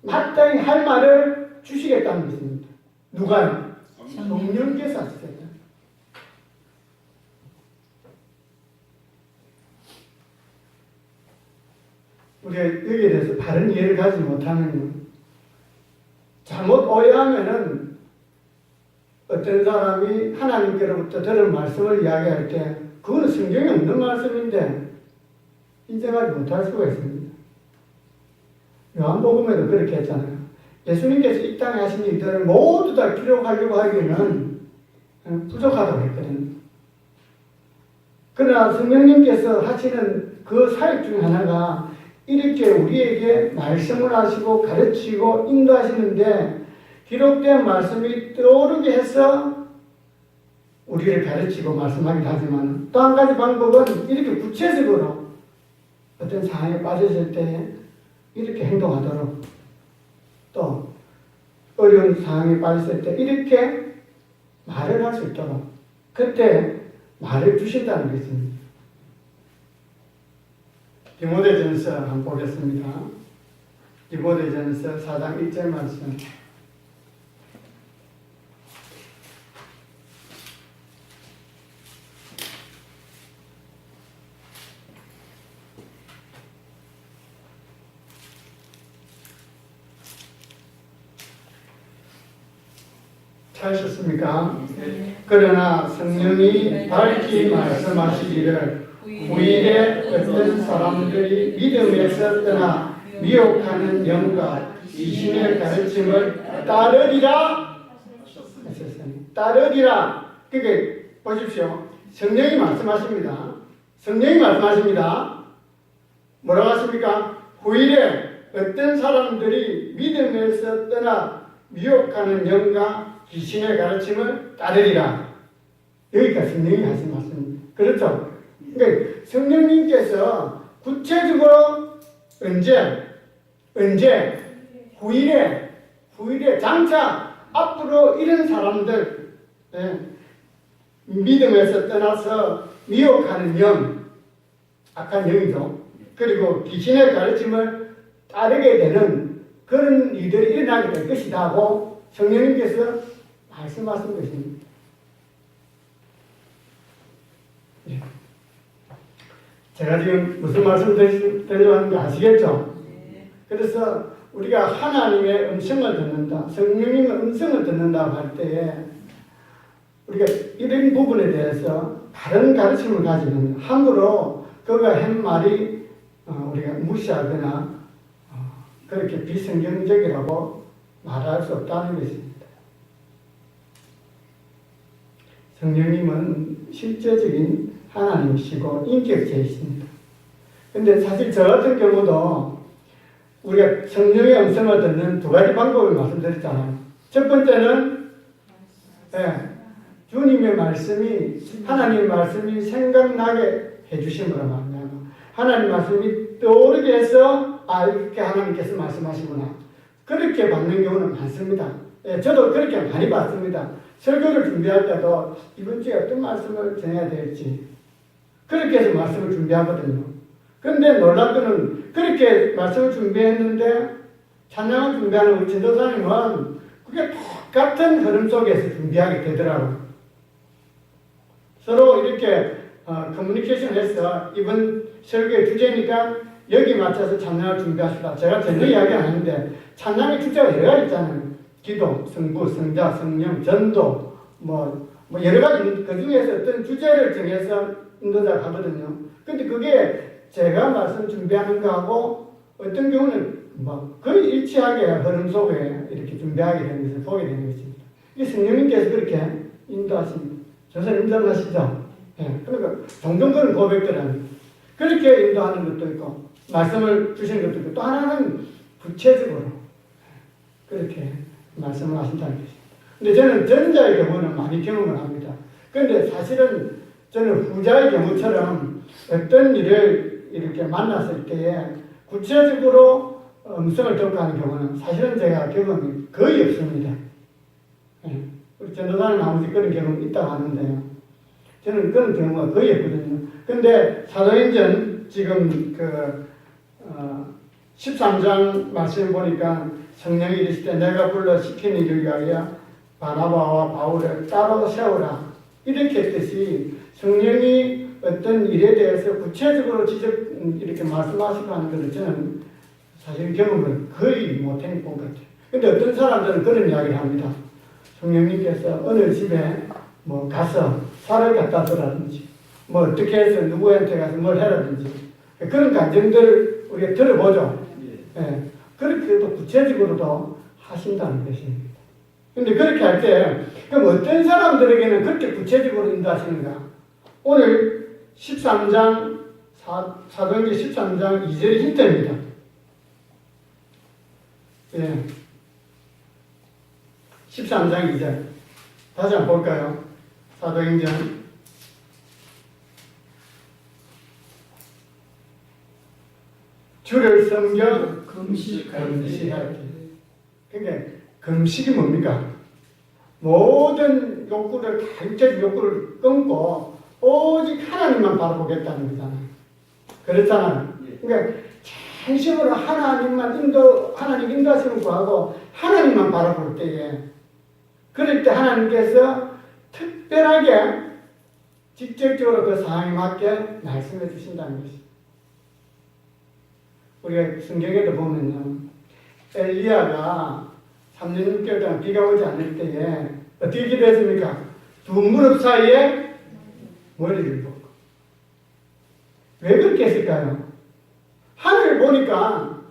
Speaker 1: 마땅히 할 말을 주시겠다는 것입니다. 누가요? 성령께서 하시겠다. 우리가 여기에 대해서 바른 이해를 가지 못하면 잘못 오해하면은 어떤 사람이 하나님께로부터 들은 말씀을 이야기할 때 그거는 성경에 없는 말씀인데 인정하지 못할 수가 있습니다. 요한복음에도 그렇게 했잖아요. 예수님께서 이 땅에 하신 일들을 모두 다 기록하려고 하기에는 부족하다고 했거든요. 그러나 성령님께서 하시는 그 사역 중 하나가 이렇게 우리에게 말씀을 하시고 가르치고 인도하시는데 기록된 말씀이 떠오르게 해서 우리를 가르치고 말씀하기도 하지만 또 한 가지 방법은 이렇게 구체적으로 어떤 상황에 빠졌을 때 이렇게 행동하도록 또 어려운 상황에 빠졌을 때 이렇게 말을 할 수 있도록 그때 말을 주신다는 것입니다. 디모데전서 한번 보겠습니다. 디모데전서 4장 1절 말씀. 찾으셨습니까? 그러나 성령이 밝히 말씀하시기를 후일에 어떤 사람들이 믿음에서 떠나 미혹하는 영과 귀신의 가르침을 따르리라 하셨어요. 따르리라. 그러니까 보십시오. 성령이 말씀하십니다. 성령이 말씀하십니다. 뭐라고 하십니까? 후일에 어떤 사람들이 믿음에서 떠나 미혹하는 영과 귀신의 가르침을 따르리라. 여기가 성령이 하신 말씀입니다. 그렇죠? 그러니까 성령님께서 구체적으로 언제 후일에 장차 앞으로 이런 사람들 믿음에서 떠나서 미혹하는 영, 악한 영이죠. 그리고 귀신의 가르침을 따르게 되는 그런 일들이 일어나게 될 것이다 하고 성령님께서 말씀하신 것입니다. 예. 제가 지금 무슨 말씀 드리려고 하는지 아시겠죠? 그래서 우리가 하나님의 음성을 듣는다, 성령님의 음성을 듣는다고 할 때에 우리가 이런 부분에 대해서 다른 가르침을 가지는 함부로 그가 한 말이 우리가 무시하거나 그렇게 비성경적이라고 말할 수 없다는 것입니다. 성령님은 실제적인 하나님이시고 인격체이십니다. 근데 사실 저 같은 경우도 우리가 성령의 음성을 듣는 두 가지 방법을 말씀드렸잖아요. 첫 번째는 주님의 말씀이 하나님의 말씀이 생각나게 해주심으로 말미암아 하나님 말씀이 떠오르게 해서 이렇게 하나님께서 말씀하시구나 그렇게 받는 경우는 많습니다. 저도 그렇게 많이 받습니다. 설교를 준비할 때도 이번 주에 어떤 말씀을 전해야 될지 그렇게 해서 말씀을 준비하거든요. 그런데 놀란 거는 그렇게 말씀을 준비했는데 찬양을 준비하는 우리 전도사님은 그게 똑같은 흐름 속에서 준비하게 되더라고요. 서로 이렇게 커뮤니케이션 해서 이번 설교의 주제니까 여기 맞춰서 찬양을 준비하시다. 제가 전혀 이야기 안 하는데 찬양의 주제가 여러 가지 있잖아요. 기도, 성부, 성자, 성령, 전도 뭐 여러 가지 그 중에서 어떤 주제를 정해서 인도자가 하거든요. 근데 그게 제가 말씀 준비하는 거하고 어떤 경우는 거의 일치하게 흐름 속에 이렇게 준비하게 되는 것을 보게 되는 것입니다. 이 성령님께서 그렇게 인도하십니다. 저는 인정하시죠? 그러니까 종종 그런 고백들은 그렇게 인도하는 것도 있고 말씀을 주시는 것도 있고 또 하나는 구체적으로 그렇게 말씀을 하신다는 것입니다. 근데 저는 전자의 경우는 많이 경험을 합니다. 그런데 사실은 저는 후자의 경우처럼 어떤 일을 이렇게 만났을 때에 구체적으로 음성을 듣고 하는 경우는 사실은 제가 경험이 거의 없습니다. 우리 전도사님 아무튼 그런 경험이 있다고 하는데요. 저는 그런 경우가 거의 없거든요. 근데 사도행전 지금 13장 말씀을 보니까 성령이 이르시되 내가 불러 시키는 일을 위하여 바나바와 바울을 따로 세우라. 이렇게 했듯이 성령이 어떤 일에 대해서 구체적으로 이렇게 말씀하시고 하는 것을 저는 사실 경험을 거의 못한 것 같아요. 근데 어떤 사람들은 그런 이야기를 합니다. 성령님께서 어느 집에 뭐 가서 살을 갖다 주라든지 뭐 어떻게 해서 누구한테 가서 뭘 해라든지 그런 감정들을 우리가 들어보죠. 예. 그렇게도 구체적으로도 하신다는 것입니다. 근데 그렇게 할 때 그럼 어떤 사람들에게는 그렇게 구체적으로 인도하시는가? 오늘 13장 사도행전 13장 2절이 힌트입니다. 예. 13장 2절 다시 한번 볼까요? 사도행전 주를 섬겨 금식할 때. 그러니까 금식이 뭡니까? 모든 욕구를 다 육체적 욕구를 끊고 오직 하나님만 바라보겠다는 거잖아요. 그렇잖아요. 그러니까 진심으로 하나님 인도하시는 구하고 하나님만 바라볼 때에 그럴 때 하나님께서 특별하게 직접적으로 그 상황에 맞게 말씀해 주신다는 것입니다. 우리가 성경에도 보면요. 엘리야가 3년 6개월 동안 비가 오지 않을 때에 어떻게 기도했습니까? 두 무릎 사이에 머리를 붓고. 왜 그렇게 했을까요? 하늘을 보니까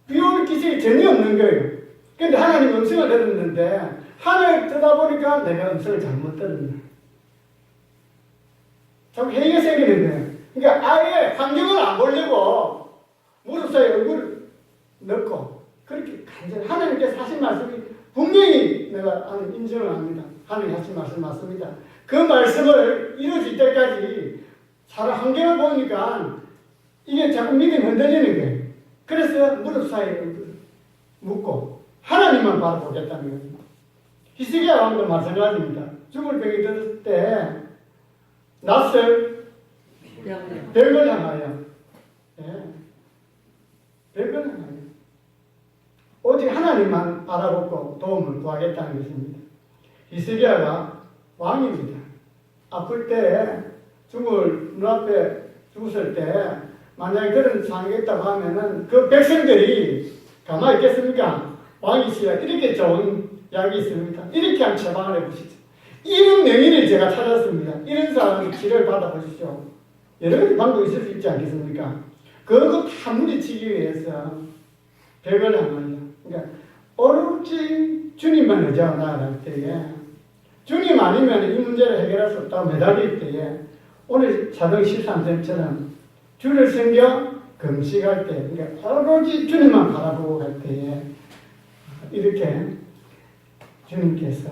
Speaker 1: 비 올 기색이 전혀 없는 거예요. 그런데 하나님 음성을 들었는데 하늘을 쳐다보니까 내가 음성을 잘못 들었네. 자꾸 회의가 생기는 거예요. 그러니까 아예 환경을 안 보려고 무릎 사이에 얼굴을 넣고 그렇게 간절히 하나님께서 하신 말씀이 분명히 내가 인정을 합니다. 하나님 하신 말씀 맞습니다. 그 말씀을 이루어질 때까지 사람 환경을 보니까 이게 자꾸 믿음이 흔들리는 거예요. 그래서 무릎 사이에 묻고 하나님만 바라보겠다는 겁니다. 히스기야 왕도 마찬가지입니다. 죽을 병이 들었을 때 낯을 벽을 향하여 벽을 향하여 오직 하나님만 바라보고 도움을 구하겠다는 것입니다. 히스기야가 왕입니다. 아플 때 눈앞에 죽었을 때 만약에 그런 상황이 있다고 하면은 그 백성들이 가만히 있겠습니까? 왕이시라 이렇게 좋은 약이 있습니까? 이렇게 한번 처방을 해보시죠. 이런 명의를 제가 찾았습니다. 이런 사람이 치료를 받아보십시오. 여러 가지 방법이 있을 수 있지 않겠습니까? 그거 다 물리치기 위해서 벽을 향하여 그러니까 오로지 주님만 의지하고 나아갈 때에 주님 아니면 이 문제를 해결할 수 없다고 매달릴 때에 오늘 사도 13절처럼 주를 섬겨 금식할 때 그러니까 오로지 주님만 바라보고 갈 때에 이렇게 주님께서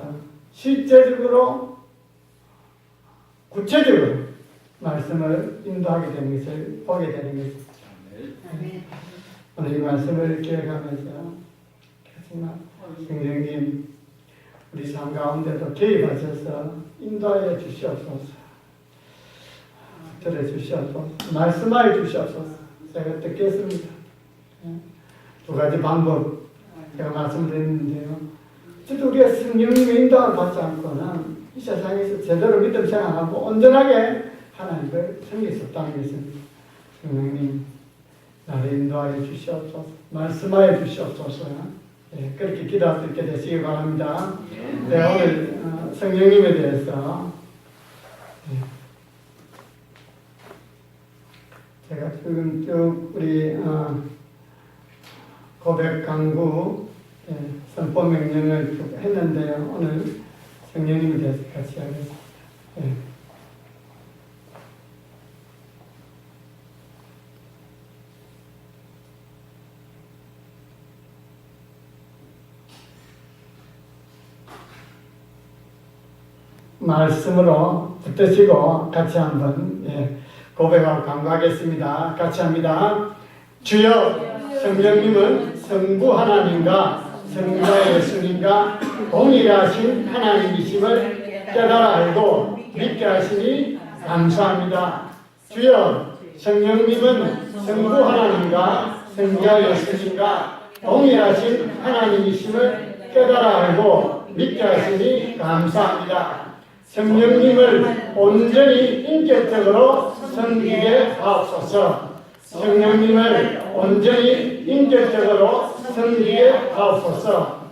Speaker 1: 실제적으로 구체적으로 말씀을 인도하게 되는 것을 보게 되는 것입니다. 오늘 이 말씀을 기억하면서 정말 성령님 우리 삶 가운데도 개입하셔서 인도하여 주시옵소서. 들어주시옵소서. 말씀하여 주시옵소서. 제가 듣겠습니다. 두 가지 방법 제가 말씀드렸는데요. 저도 우리가 성령님의 인도를 받지 않고는 이 세상에서 제대로 믿음 생활하고 온전하게 하나님을 섬길 수 없다는 것입니다. 성령님 나를 인도하여 주시옵소서. 말씀하여 주시옵소서. 그렇게 기도할 수 있게 되시기 바랍니다. 네, 오늘 성령님에 대해서 제가 지금 쭉 우리 고백 강구 선포 명령을 쭉 했는데요. 오늘 성령님에 대해서 같이 하겠습니다. 말씀으로 붙드시고 같이 한번 고백하고 간구하겠습니다. 같이 합니다. 주여 성령님은 성부 하나님과 성자 예수님과 동일하신 하나님이심을 깨달아 알고 믿게 하시니 감사합니다. 주여, 성령님은 성부 하나님과 성자 예수님과 동일하신 하나님이심을 깨달아 알고 믿게 하시니 감사합니다. 성령님을 온전히 인격적으로 섬기게 하옵소서. 성령님을 온전히 인격적으로 섬기게 하옵소서.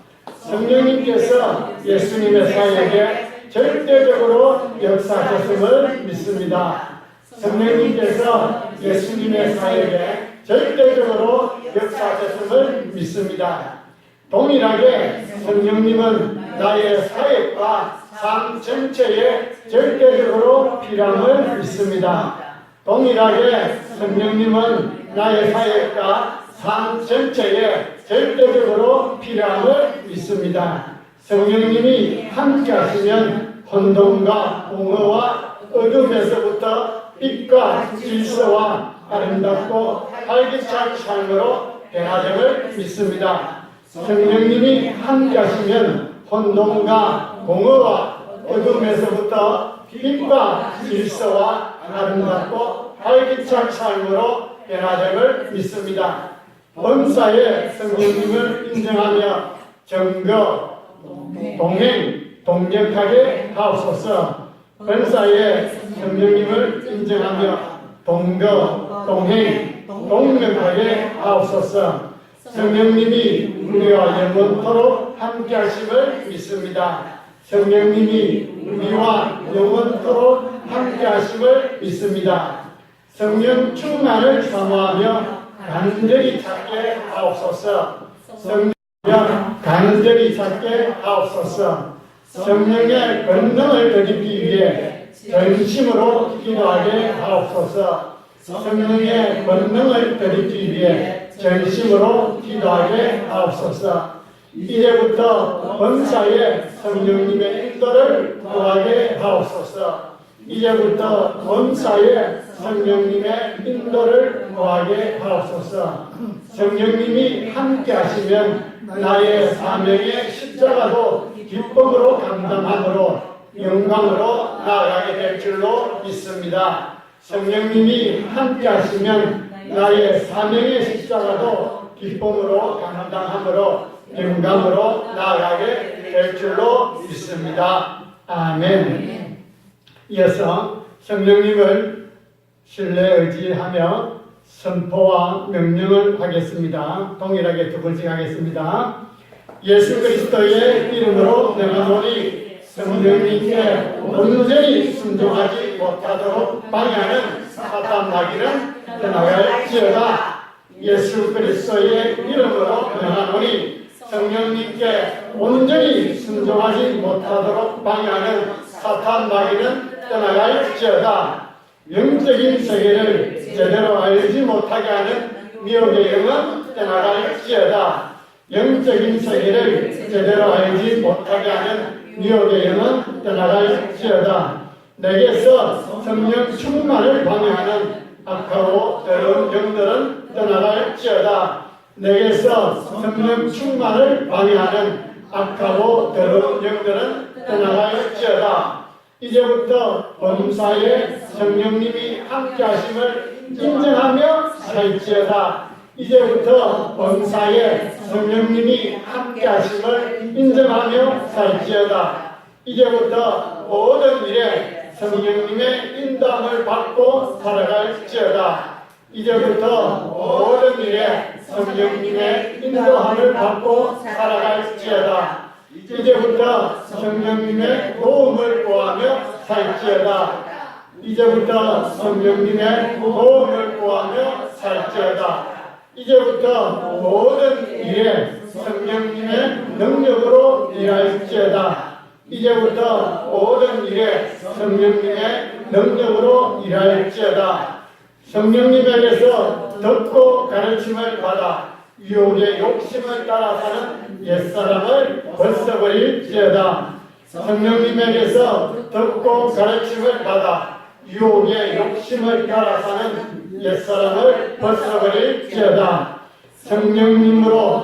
Speaker 1: 성령님께서 예수님의 사역에 절대적으로 역사하셨음을 믿습니다. 성령님께서 예수님의 사역에 절대적으로 역사하셨음을 믿습니다. 동일하게 성령님은 나의 사역과 삶 전체에 절대적으로 필요함을 믿습니다. 동일하게 성령님은 나의 사역과 삶 전체에 절대적으로 필요함을 믿습니다. 성령님이 함께 하시면 혼돈과 공허와 어둠에서부터 빛과 질서와 아름답고 활기찬 삶으로 변화됨을 믿습니다. 성령님이 함께 하시면 혼돈과 공허와 어둠에서부터 빛과 질서와 아름답고 활기찬 삶으로 변화됨을 믿습니다. 범사에 성령님을 인정하며 정거, 동행, 동력하게 하옵소서. 범사에 성령님을 인정하며 동거, 동행, 동력하게 하옵소서. 성령님이 우리와 영원토록 함께 하심을 믿습니다. 성령님이 우리와 영원토록 함께 하심을 믿습니다. 성령 충만을 사모하며 간절히 찾게 하옵소서. 성령 간절히 찾게 하옵소서. 성령의 권능을 드리기 위해 전심으로 기도하게 하옵소서. 성령의 권능을 드리기 위해 전심으로 기도하게 하옵소서. 이제부터 범사에 성령님의 인도를 구하게 하옵소서. 이제부터 범사에 성령님의 인도를 구하게 하옵소서. 성령님이 함께 하시면 나의 사명의 십자가도 기쁨으로 감당함으로 영광으로 나아가게 될 줄로 믿습니다. 성령님이 함께 하시면 나의 사명의 십자가도 기쁨으로 감당함으로 영광으로 나아가게 될 줄로 믿습니다. 아멘. 이어서 성령님을 신뢰 의지하며 선포와 명령을 하겠습니다. 동일하게 두 번씩 하겠습니다. 예수 그리스도의 이름으로 명하노니 성령님께 온전히 순종하지 못하도록 방해하는 사탄 마귀는 떠나갈지어다. 예수 그리스도의 이름으로 명하노니 성령님께 온전히 순종하지 못하도록 방해하는 사탄 마귀는 떠나갈지어다. 영적인 세계를 제대로 알지 못하게 하는 미혹의 영은 떠나갈지어다. 영적인 세계를 제대로 알지 못하게 하는 미혹의 영은 떠나갈지어다. 내게서 성령 충만을 방해하는 악하고 더러운 영들은 떠나갈지어다. 내게서 성령 충만을 방해하는 악하고 더러운 영들은 떠나갈지어다. 이제부터 범사에 성령님이 함께 하심을 인정하며 살지어다. 이제부터 범사에 성령님이 함께 하심을 인정하며 살지어다. 이제부터 모든 일에 성령님의 인도함을 받고 살아갈지어다. 이제부터 모든 일에 성령님의 인도함을 받고 살아갈지어다. 이제부터 성령님의 도움을 구하며 살지어다. 이제부터 성령님의 도움을 구하며 살지어다. 이제부터 모든 일에 성령님의 능력으로 일할지어다. 이제부터 모든 일에 성령님의 능력으로 일할지어다. 성령님에게서 듣고 가르침을 받아 유혹의 욕심을 따라 사는 옛사람을 벗어버릴지어다. 성령님에게서 듣고 가르침을 받아 유혹의 욕심을 따라 사는 옛사람을 벗어버릴지어다. 성령님으로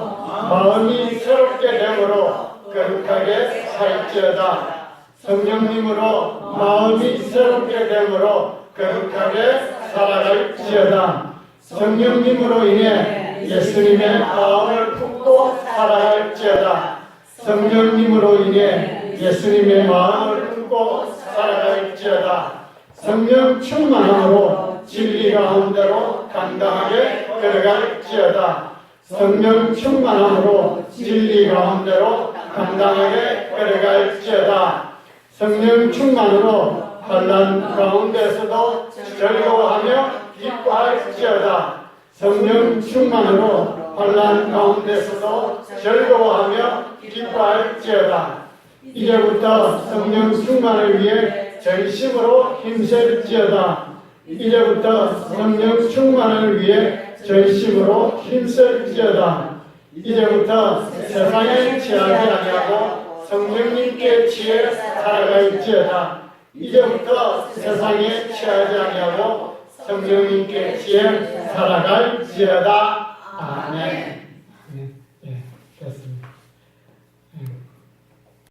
Speaker 1: 마음이 새롭게 되므로 거룩하게 살지어다. 성령님으로 마음이 새롭게 되므로 거룩하게 살아갈지어다. 성령님으로 인해 예수님의 마음을 품고 살아갈지어다. 성령님으로 인해 예수님의 마음을 품고 살아갈지어다. 성령 충만함으로 진리 가운데로 당당하게 걸어갈지어다. 성령 충만함으로 진리 가운데로 당당하게 걸어갈지어다. 성령 충만으로 환난 가운데서도 즐거워하며 기뻐할지어다. 성령 충만으로 환난 가운데서도 즐거워하며 기뻐할지어다. 이제부터 성령 충만을 위해 전심으로 힘쓸지어다. 이제부터 성령 충만을 위해 전심으로 힘쓸지어다. 이제부터 세상에 취하지 아니하고 성령님께 취해 살아갈지어다. 이제부터 세상에 취하지 아니하고 성령님께 취해 살아갈지어다.